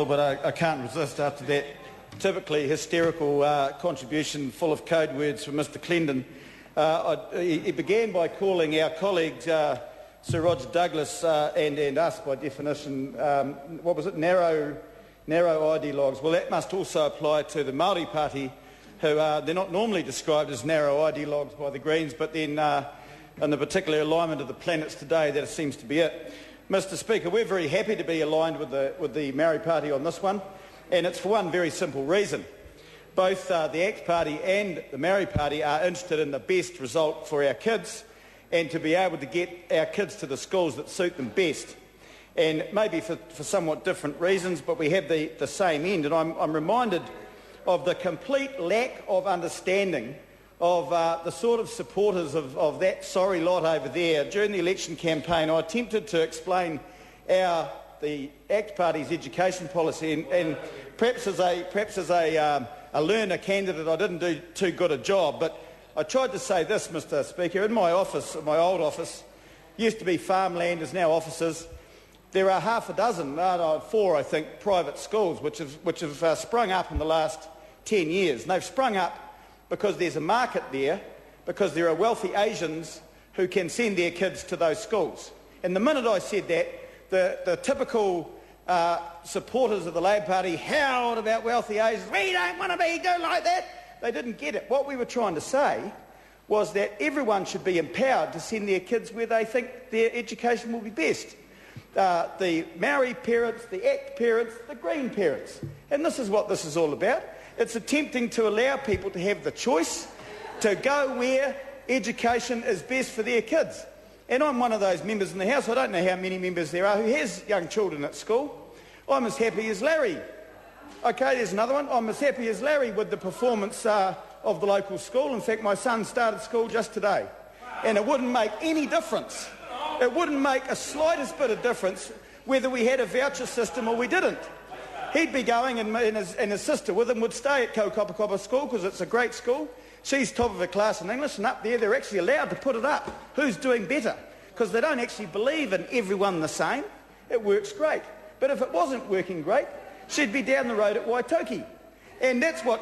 But I can't resist after that typically hysterical contribution full of code words from Mr Clendon. He began by calling our colleagues Sir Roger Douglas and us by definition, what was it, narrow ideologues. Well, that must also apply to the Māori Party, who they're not normally described as narrow ideologues by the Greens, but then in the particular alignment of the planets today, that seems to be it. Mr Speaker, we're very happy to be aligned with the Māori Party on this one, and it's for one very simple reason. Both the ACT Party and the Māori Party are interested in the best result for our kids and to be able to get our kids to the schools that suit them best. And maybe for somewhat different reasons, but we have the same end. And I'm reminded of the complete lack of understanding of the sort of supporters of that sorry lot over there. During the election campaign, I attempted to explain the ACT Party's education policy, and perhaps as a learner candidate, I didn't do too good a job. But I tried to say this, Mr Speaker. In my office, my old office, used to be farmland, is now offices. There are half a dozen, four I think, private schools which have sprung up in the last 10 years. And they've sprung up because there's a market there, because there are wealthy Asians who can send their kids to those schools. And the minute I said that, the typical supporters of the Labour Party howled about wealthy Asians. We don't want to be doing like that. They didn't get it. What we were trying to say was that everyone should be empowered to send their kids where they think their education will be best. The Maori parents, the ACT parents, the Green parents. And this is what this is all about. It's attempting to allow people to have the choice to go where education is best for their kids. And I'm one of those members in the House, I don't know how many members there are, who has young children at school. I'm as happy as Larry. OK, there's another one. I'm as happy as Larry with the performance of the local school. In fact, my son started school just today. And it wouldn't make any difference. It wouldn't make a slightest bit of difference whether we had a voucher system or we didn't. He'd be going, and his sister with him would stay at Kaukopakapa School because it's a great school. She's top of her class in English, and up there they're actually allowed to put it up. Who's doing better? Because they don't actually believe in everyone the same. It works great. But if it wasn't working great, she'd be down the road at Waitoki. And that's why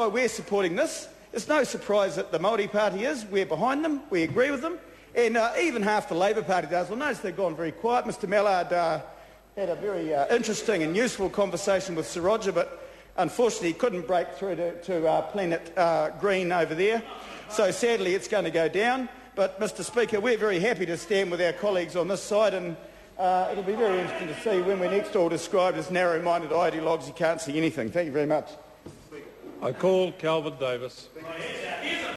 we're supporting this. It's no surprise that the Māori Party is. We're behind them. We agree with them. And even half the Labour Party does. Well, notice they've gone very quiet. Mr Mallard had a very interesting and useful conversation with Sir Roger, but unfortunately he couldn't break through to Planet Green over there. So sadly it's going to go down. But Mr Speaker, we're very happy to stand with our colleagues on this side, and it'll be very interesting to see when we're next all described as narrow-minded ideologues. You can't see anything. Thank you very much. I call Calvin Davis.